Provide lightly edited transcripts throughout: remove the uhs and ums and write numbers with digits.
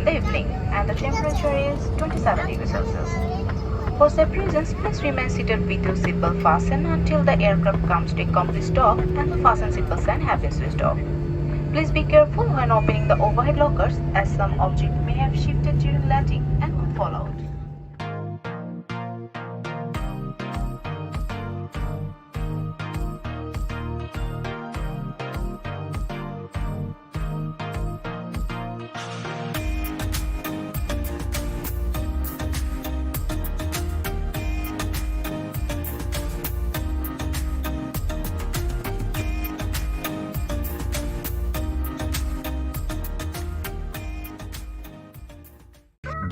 in the evening and the temperature is 27 degrees Celsius. For safe reasons, please remain seated with your seatbelt fastened until the aircraft comes to a complete stop and the fasten seatbelt sign have been switched off. Please be careful when opening the overhead lockers as some objects may have shifted during landing and will fall out.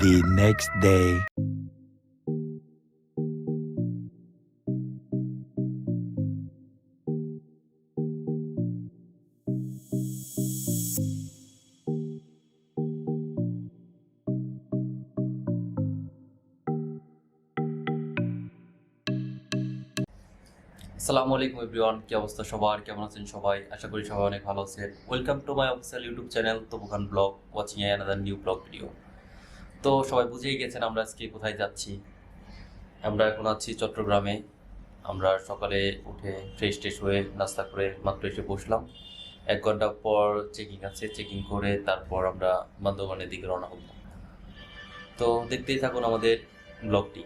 The next day. আসসালামু আলাইকুম everyone, কি অবস্থা সবার? কেমন আছেন সবাই? আশা করি সবাই অনেক ভালো আছেন। Welcome to my official YouTube channel তবুখান blog, watching another new blog video. তো সবাই বুঝেই গেছেন আমরা আজকে কোথায় যাচ্ছি। আমরা এখন আছি চট্টগ্রামে। আমরা সকালে উঠে ফ্রেশ হয়ে নাস্তা করে মাত্র এসে বসলাম। 1 ঘন্টা পর চেকিং আছে, চেকিং করে তারপর আমরা বান্দরবানের দিকে রওনা হব। তো দেখতেই থাকুন আমাদের ব্লগটি।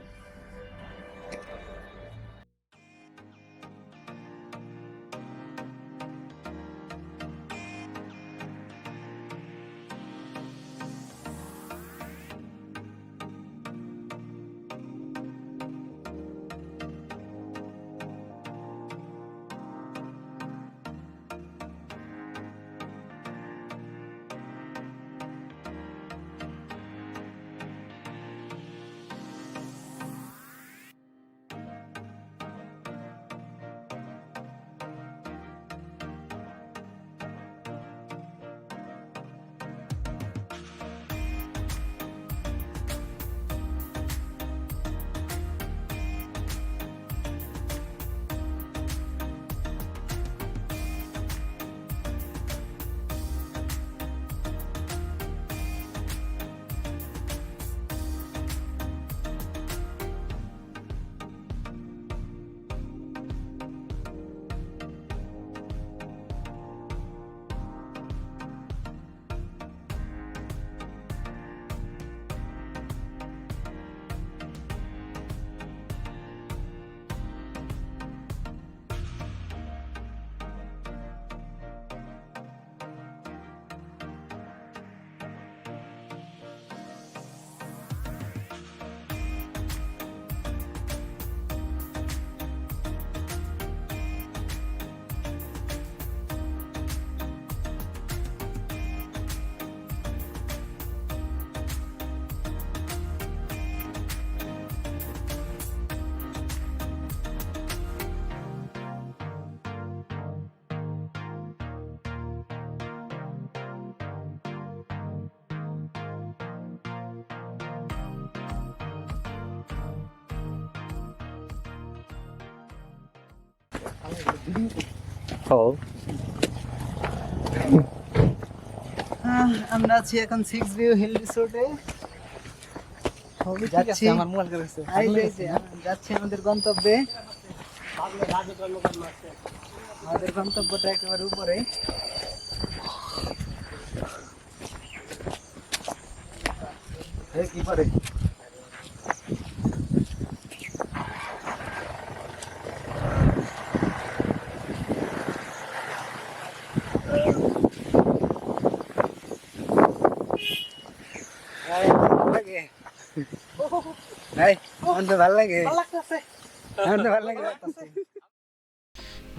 আমরা আছি এখন 6 ভিউ হিল রিসোর্টে। যাচ্ছি আমাদের গন্তব্যে। আমাদের গন্তব্যটা একেবারে উপরে। কি করে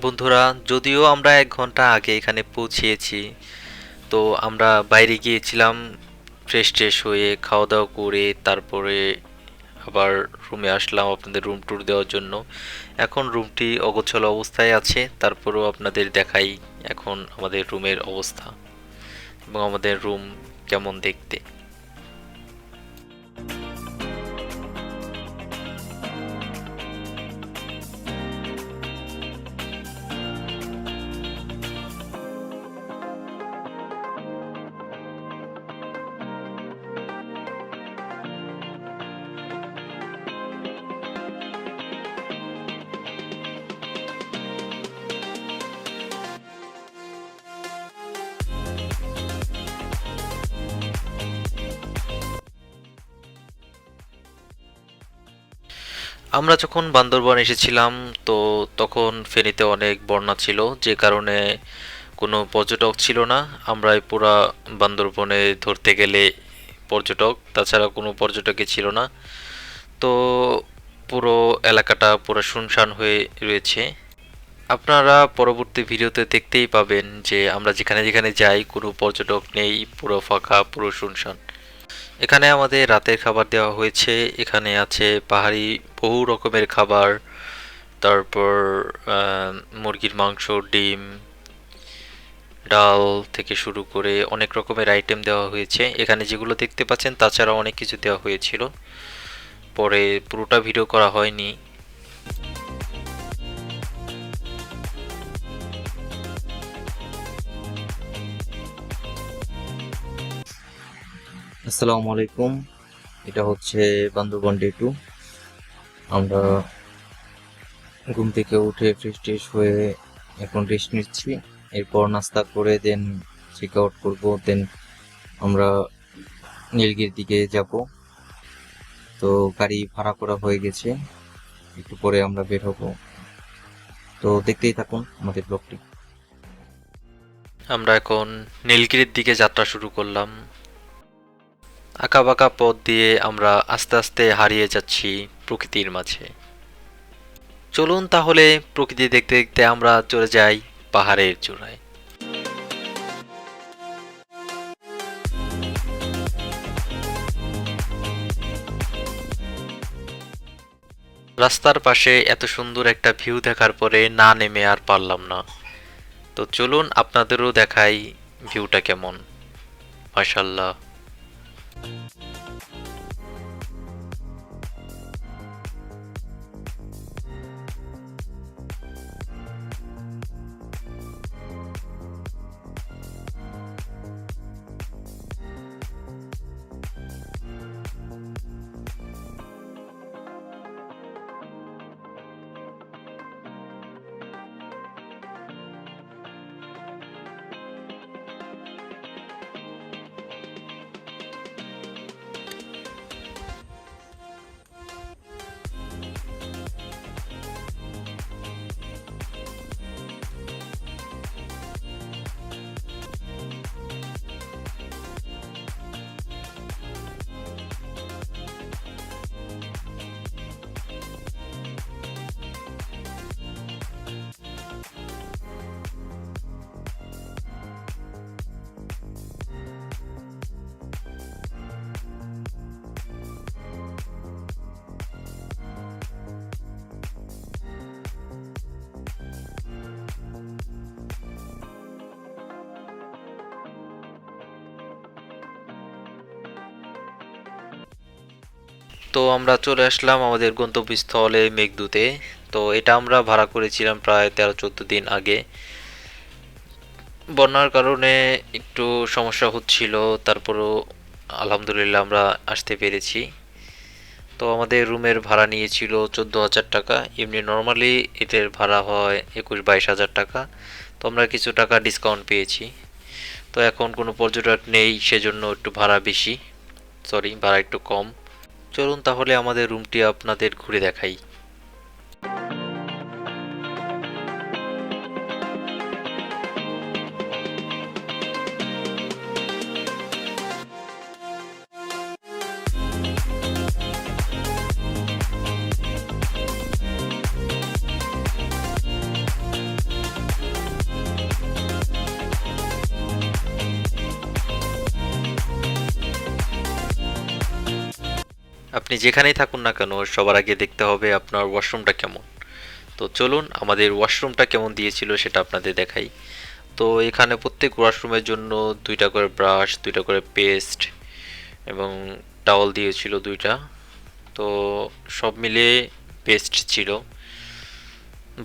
বন্ধুরা, যদিও আমরা 1 ঘন্টা আগে এখানে পৌঁছেছি, তো আমরা বাইরে গিয়েছিলাম ফ্রেশ হয়ে খাওয়া দাওয়া করে তারপরে আবার রুমে আসলাম আপনাদের রুম ট্যুর দেওয়ার জন্য। এখন রুমটি অগোছালো অবস্থায় আছে, তারপরেও আপনাদের দেখাই এখন আমাদের রুমের অবস্থা এবং আমাদের রুম কেমন দেখতে। আমরা যখন বান্দরবান এসেছিলাম তো তখন ফেনীতে অনেক বন্যা ছিল, যে কারণে কোনো পর্যটক ছিল না। আমরা এই পুরা বান্দরবনে ধরতে গেলে পর্যটক, তাছাড়া কোনো পর্যটকই ছিল না। তো পুরো এলাকাটা পুরো শুনশান হয়ে রয়েছে। আপনারা পরবর্তী ভিডিওতে দেখতেই পাবেন যে আমরা যেখানে যেখানে যাই কোনো পর্যটক নেই, পুরো ফাঁকা, পুরো শুনশান। এখানে আমাদের রাতের খাবার দেওয়া হয়েছে। এখানে আছে পাহাড়ি বহু রকমের খাবার, তারপর মুরগির মাংস, ডিম, ডাল থেকে শুরু করে অনেক রকমের আইটেম দেওয়া হয়েছে। এখানে যেগুলো দেখতে পাচ্ছেন তাছাড়া অনেক কিছু দেওয়া হয়েছিল, পরে পুরোটা ভিডিও করা হয়নি। আসসালামু আলাইকুম, এটা হচ্ছে বান্দরবান ডে 2। আমরা ঘুম থেকে উঠে ফ্রেশ হয়ে এখন রেস্ট নিচ্ছি। এরপর নাস্তা করে দেন চেক আউট করবো। দেন আমরা নীলগিরির দিকে যাব। তো গাড়ি ভাড়া করা হয়ে গেছে, একটু পরে আমরা বের হব। তো দেখতেই থাকুন আমাদের ব্লগটি। আমরা এখন নীলগিরির দিকে যাত্রা শুরু করলাম। আঁকাবাঁকা পথ দিয়ে আমরা আস্তে আস্তে হারিয়ে যাচ্ছি প্রকৃতির মাঝে। চলুন তাহলে প্রকৃতি দেখতে দেখতে আমরা চলে যাই পাহাড়ের চূড়ায়। রাস্তার পাশে এত সুন্দর একটা ভিউ দেখার পরে না নেমে আর পারলাম না। তো চলুন আপনাদেরও দেখাই ভিউটা কেমন। মাশাআল্লাহ। তো আমরা চলে আসলাম আমাদের গন্তব্যস্থলে মেঘদূতে। তো এটা আমরা ভাড়া করেছিলাম প্রায় 13-14 দিন আগে। বন্যার কারণে একটু সমস্যা হচ্ছিল, তারপরও আলহামদুলিল্লাহ আমরা আসতে পেরেছি। তো আমাদের রুমের ভাড়া নিয়েছিল 14,000 টাকা। এমনি নর্মালি এদের ভাড়া হয় 21-22 হাজার টাকা। তো আমরা কিছু টাকা ডিসকাউন্ট পেয়েছি। তো এখন কোনো পর্যটক নেই, সেজন্য একটু ভাড়া বেশি, ভাড়া একটু কম। চলুন তাহলে আমাদের রুমটি আপনাদের ঘুরে দেখাই। আপনি যেখানেই থাকুন না কেন সবার আগে দেখতে হবে আপনার ওয়াশরুমটা কেমন। তো চলুন আমাদের ওয়াশরুমটা কেমন দিয়েছিল সেটা আপনাদের দেখাই। তো এখানে প্রত্যেক ওয়াশরুমের জন্য 2টা করে ব্রাশ, 2টা করে পেস্ট এবং টাওয়াল দিয়েছিল 2টা। তো সব মিলিয়ে বেস্ট ছিল।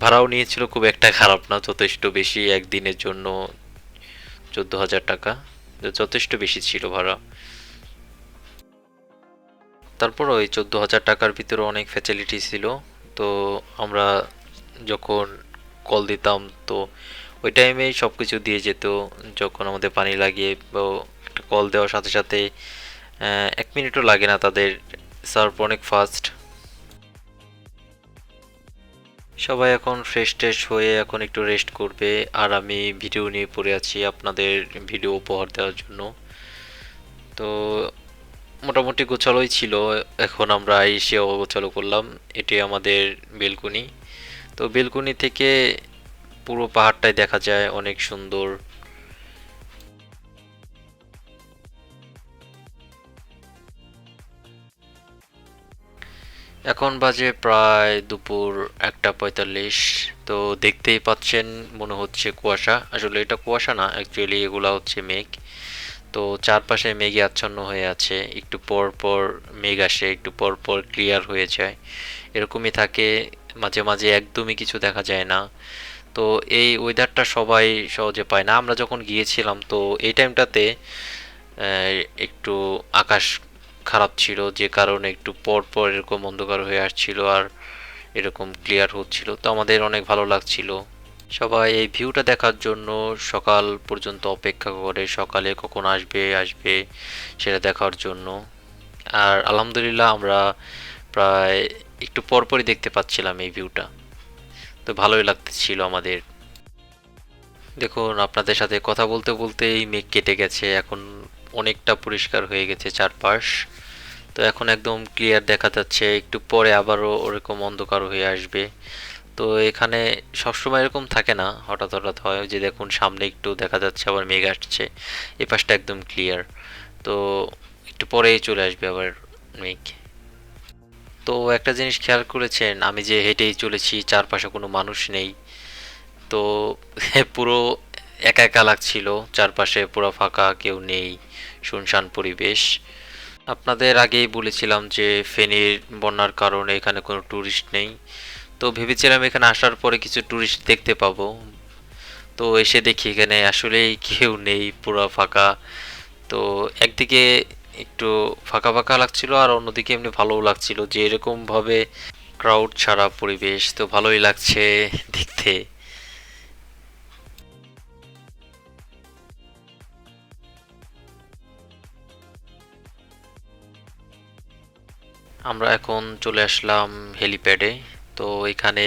ভাড়াও নিয়েছিল খুব একটা খারাপ না, যথেষ্ট বেশি। একদিনের জন্য 14,000 টাকা, যথেষ্ট বেশি ছিল ভাড়া। তারপর ওই 14,000 টাকার ভিতরে অনেক ফ্যাসিলিটি ছিল। তো আমরা যখন কল দিতাম তো ওই টাইমেই সব কিছু দিয়ে যেত। যখন আমাদের পানি লাগে বা একটা কল দেওয়ার সাথে সাথে 1 মিনিটও লাগে না, তাদের সার্ভ অনেক ফাস্ট। সবাই এখন ফ্রেশ ট্রেশ হয়ে এখন একটু রেস্ট করবে, আর আমি ভিডিও নিয়ে পড়ে আছি আপনাদের ভিডিও উপহার দেওয়ার জন্য। তো মোটামুটি গোছালোই ছিল, এখন আমরা এসে অগোছালো করলাম। এটি আমাদের বেলকনি। তো বেলকনি থেকে পুরো পাহাড়টাই দেখা যায়, অনেক সুন্দর। এখন বাজে প্রায় দুপুর 1:45। তো দেখতেই পাচ্ছেন মনে হচ্ছে কুয়াশা, আসলে এটা কুয়াশা না, অ্যাকচুয়ালি এগুলা হচ্ছে মেঘ। তো চারপাশে মেঘে আচ্ছন্ন হয়ে আছে, একটু পর পর মেঘ আসে, একটু পর পর ক্লিয়ার হয়ে যায়, এরকমই থাকে। মাঝে মাঝে একদমই কিছু দেখা যায় না। তো এই ওয়েদারটা সবাই সহজে পায় না। আমরা যখন গিয়েছিলাম তো এই টাইমটাতে একটু আকাশ খারাপ ছিল, যে কারণে একটু পর পর এরকম অন্ধকার হয়ে আসছিল আর এরকম ক্লিয়ার হচ্ছিল, তো আমাদের অনেক ভালো লাগছিল। সবাই এই ভিউটা দেখার জন্য সকাল পর্যন্ত অপেক্ষা করে, সকালে কখন আসবে আসবে সেটা দেখার জন্য। আর আলহামদুলিল্লাহ আমরা প্রায় একটু পরপরই দেখতে পাচ্ছিলাম এই ভিউটা, তো ভালোই লাগতেছিল আমাদের। দেখুন, আপনাদের সাথে কথা বলতে বলতেই মেঘ কেটে গেছে, এখন অনেকটা পরিষ্কার হয়ে গেছে চারপাশ। তো এখন একদম ক্লিয়ার দেখা যাচ্ছে, একটু পরে আবারও ওরকম অন্ধকার হয়ে আসবে। তো এখানে সবসময় এরকম থাকে না, হঠাৎ হঠাৎ হয়। যে দেখুন সামনে একটু দেখা যাচ্ছে আবার মেঘ আসছে, এই পাশটা একদম ক্লিয়ার। তো একটু পরেই চলে আসবে আবার মেঘ। তো একটা জিনিস খেয়াল করেছেন, আমি যে হেঁটেই চলেছি, চারপাশে কোনো মানুষ নেই। তো পুরো একা একা লাগছিল, চারপাশে পুরো ফাঁকা, কেউ নেই, শুনশান পরিবেশ। আপনাদের আগেই বলেছিলাম যে ফেনীর বন্যার কারণে এখানে কোনো ট্যুরিস্ট নেই। তো ভেবেছিলাম এখানে আসার পরে কিছু ট্যুরিস্ট দেখতে পাবো, তো এসে দেখি এখানে আসলেই কেউ নেই, পুরো ফাঁকা। তো একদিকে একটু ফাঁকা ফাঁকা লাগছিল, আর অন্যদিকে এমনি ভালোও লাগছিল যে এরকম ভাবে ক্রাউড ছাড়া পরিবেশ, তো ভালোই লাগছে দেখতে। আমরা এখন চলে আসলাম হেলিপ্যাডে। তো এখানে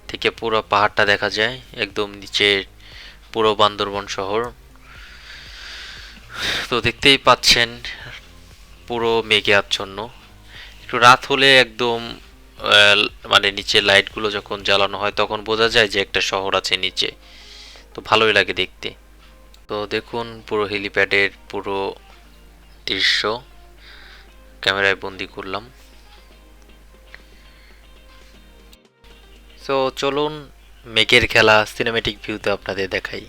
থেকে পুরো পাহাড়টা দেখা যায়, একদম নিচে পুরো বান্দরবন শহর। তো দেখতেই পাচ্ছেন পুরো মেঘে আচ্ছন্ন। একটু রাত হলে একদম মানে নিচে লাইটগুলো যখন জ্বালানো হয় তখন বোঝা যায় যে একটা শহর আছে নিচে, তো ভালোই লাগে দেখতে। তো দেখুন পুরো হেলিপ্যাডের পুরো দৃশ্য ক্যামেরায় বন্দি করলাম। তো চলুন মেঘের খেলা সিনেমেটিক ভিউতে আপনাদের দেখাই।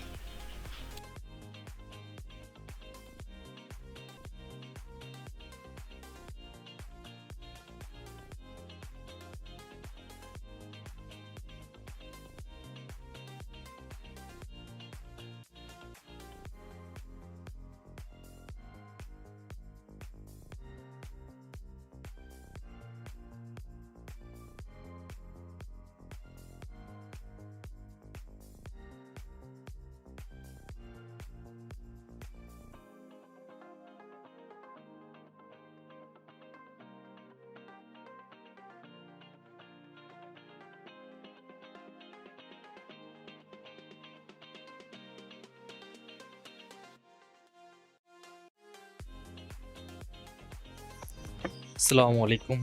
আসসালামু আলাইকুম।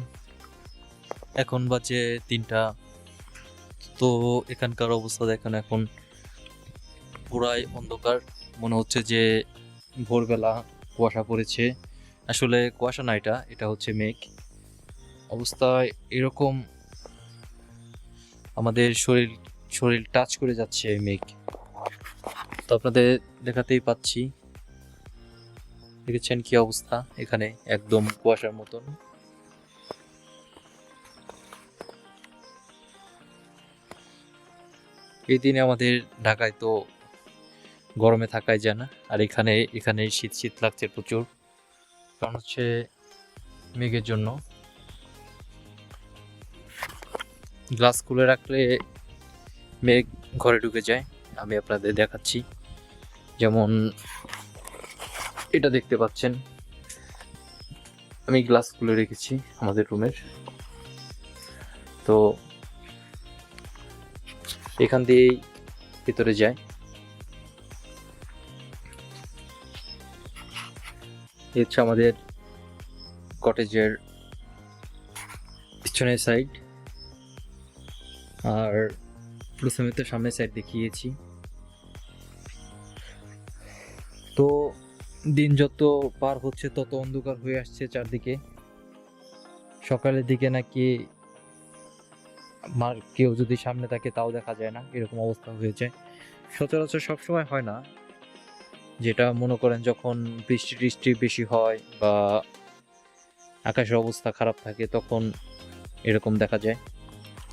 এখন বাজে 3টা। তো এখানকার অবস্থা দেখেন, এখন পুরাই অন্ধকার, মনে হচ্ছে যে ভোরবেলা কুয়াশা পড়েছে। আসলে কুয়াশা না, এটা এটা হচ্ছে মেঘ। অবস্থা এরকম, আমাদের শরীর শরীর টাচ করে যাচ্ছে এই মেঘ। তো আপনাদের দেখাতেই পাচ্ছি, দেখেছেন কি অবস্থা, এখানে একদম কুয়াশার মতন। এই দিনে আমাদের ঢাকায় তো গরমে থাকাই যায় না, আর এখানে এখানে শীত শীত লাগছে প্রচুর, কারণ হচ্ছে মেঘের জন্য। গ্লাস খুলে রাখলে মেঘ ঘরে ঢুকে যায়, আমি আপনাদের দেখাচ্ছি। যেমন এটা দেখতে পাচ্ছেন, আমি গ্লাস খুলে রেখেছি আমাদের রুমের। তো এখান দিয়েই ভিতরে যায়। এই হচ্ছে আমাদের কটেজের পিছনের সাইড, আর প্রথমে তো সামনের সাইড দেখিয়েছি। তো দিন যত পার হচ্ছে তত অন্ধকার হয়ে আসছে চারদিকে। সকালের দিকে নাকি কেউ যদি সামনে থাকে তাও দেখা যায় না, এরকম অবস্থা হয়ে যায়। সচরাচর সবসময় হয় না, যেটা মনে করেন যখন বৃষ্টি টিষ্টি বেশি হয় বা আকাশের অবস্থা খারাপ থাকে তখন এরকম দেখা যায়।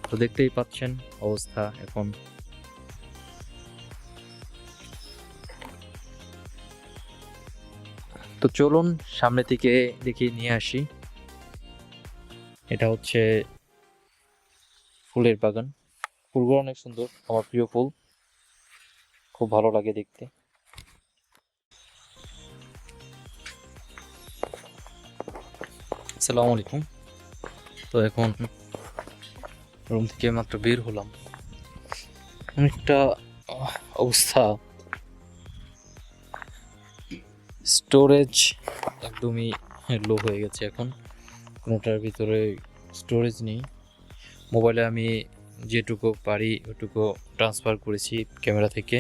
তো দেখতেই পাচ্ছেন অবস্থা এখন। তো চলুন সামনে থেকে দেখিয়ে নিয়ে আসি। এটা হচ্ছে ফুলের বাগান। ফুলগুলো অনেক সুন্দর, আমার প্রিয় ফুল, খুব ভালো লাগে দেখতে। আসসালামু আলাইকুম। তো এখন রুম থেকে মাত্র বের হলাম, অনেকটা অবস্থা, স্টোরেজ একদমই লো হয়ে গেছে এখন, কোনোটার ভিতরে স্টোরেজ নেই। মোবাইলে আমি যেটুকু পারি ওটুকু ট্রান্সফার করেছি ক্যামেরা থেকে,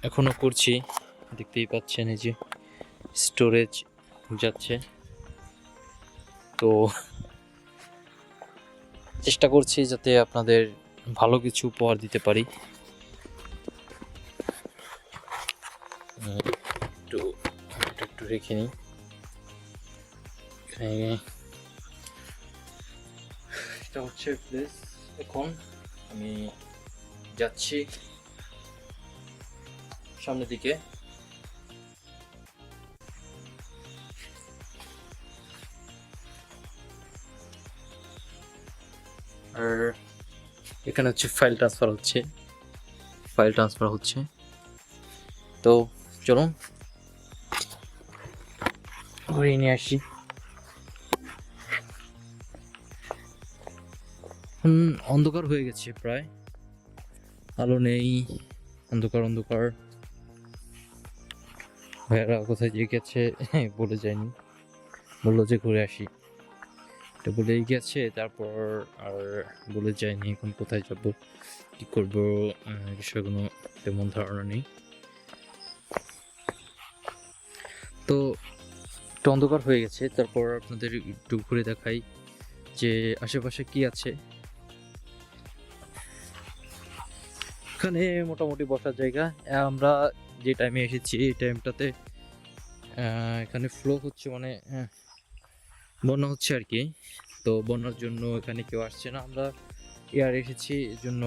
এখনও করছি, দেখতেই পাচ্ছেন এই যে স্টোরেজ যাচ্ছে। তো চেষ্টা করছি যাতে আপনাদের ভালো কিছু উপহার দিতে পারি। একটু রেখে নিই। এটা হচ্ছে প্লেস। এখন আমি যাচ্ছি সামনের দিকে। আর এখানে হচ্ছে ফাইল ট্রান্সফার হচ্ছে। তো চলুন ঘুরিয়ে নিয়ে আসি। অন্ধকার হয়ে গেছে প্রায়, আলো নেই, অন্ধকার। ভাইয়ারা কোথায় যে গেছে বলে যায়নি, বললো যে ঘুরে আসি, এটা বলেই গেছে, তারপর আর বলে যায়নি এখন কোথায় যাব কি করব বিষয়গুলো তেমন ধারণা নেই। তো একটু অন্ধকার হয়ে গেছে, তারপর আপনাদের একটু ঘুরে দেখাই যে আশেপাশে কি আছে। এখানে মোটামুটি বসার জায়গা। আমরা যে টাইমে এসেছি এই টাইমটাতে এখানে ফ্লো হচ্ছে, মানে বন্যা হচ্ছে আর কি। তো বন্যার জন্য এখানে কেউ আসছে না, আমরা এয়ার এসেছি, এর জন্য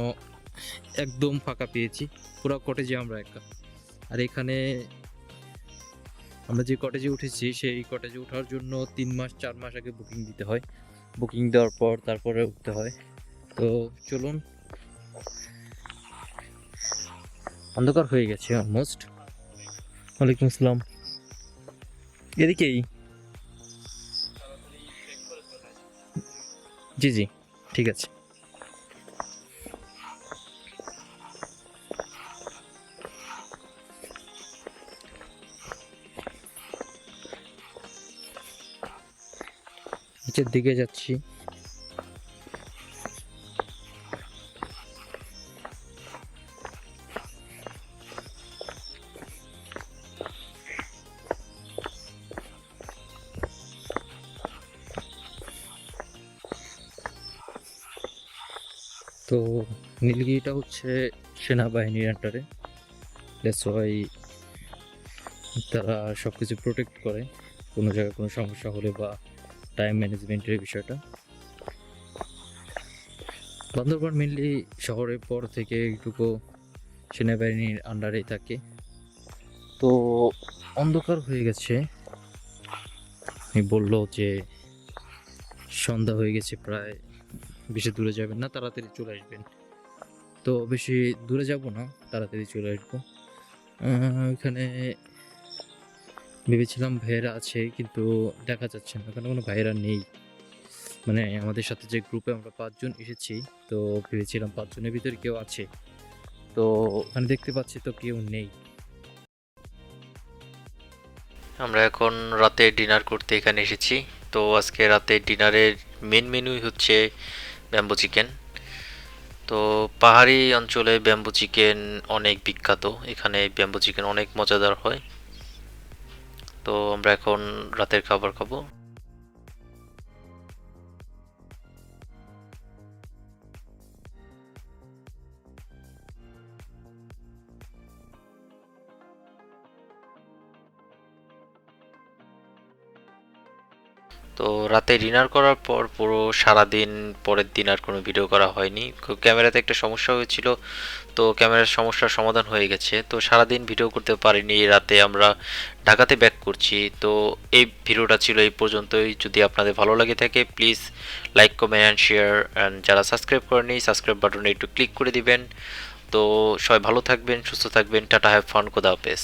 একদম ফাঁকা পেয়েছি, পুরো কটেজে আমরা একা। আর এখানে আমরা যে কটেজে উঠেছি সেই কটেজে ওঠার জন্য 3 মাস 4 মাস আগে বুকিং দিতে হয়, বুকিং দেওয়ার পর তারপরে উঠতে হয়। তো চলুন, অন্ধকার হয়ে গেছে অলমোস্ট। ওয়ালাইকুম আসসালাম। এদিকেই, জি জি ঠিক আছে। নিচের দিকে যাচ্ছি। তো নীলগিরিটা হচ্ছে সেনাবাহিনীর আন্ডারে, দ্যাটস ওয়াই তারা সব কিছু প্রোটেক্ট করে কোনো জায়গায় কোনো সমস্যা হলে বা টাইম ম্যানেজমেন্টের বিষয়টা। বান্দরবান মেনলি শহরের পর থেকে একটুকু সেনাবাহিনীর আন্ডারেই থাকে। তো অন্ধকার হয়ে গেছে, আমি বললো যে সন্ধ্যা হয়ে গেছে প্রায়, বেশি দূরে যাবেন না, তাড়াতাড়ি চলে আসবেন। তো বেশি দূরে যাব না, তাড়াতাড়ি চলে আসবো। ওইখানে ভেবেছিলাম ভাইয়েরা আছে, কিন্তু দেখা যাচ্ছে না, ওখানে কোনো ভাইয়েরা নেই। মানে আমাদের সাথে যে গ্রুপে আমরা 5 জন এসেছি, তো ভেবেছিলাম 5 জনের ভিতরে কেউ আছে, তো ওখানে দেখতে পাচ্ছি তো কেউ নেই। আমরা এখন রাতে ডিনার করতে এখানে এসেছি। তো আজকে রাতে ডিনারের মেন মেনুই হচ্ছে ব্যাম্বু চিকেন। তো পাহাড়ি অঞ্চলে ব্যাম্বু চিকেন অনেক বিখ্যাত, এখানে ব্যাম্বু চিকেন অনেক মজাদার হয়। তো আমরা এখন রাতের খাবার খাবো। তো রাতে ডিনার করার পর পুরো সারাদিন পরের দিন আর কোনো ভিডিও করা হয়নি। ক্যামেরাতে একটা সমস্যা হয়েছিল, তো ক্যামেরার সমস্যার সমাধান হয়ে গেছে। তো সারাদিন ভিডিও করতে পারিনি, রাতে আমরা ঢাকাতে ব্যাক করছি। তো এই ভিডিওটা ছিল এই পর্যন্তই। যদি আপনাদের ভালো লাগে থাকে please like comment and share, and যারা সাবস্ক্রাইব করেনি সাবস্ক্রাইব বাটনে একটু ক্লিক করে দিবেন। তো সবাই ভালো থাকবেন, সুস্থ থাকবেন, টাটা, হ্যাভ ফান, খোদা হাফেজ।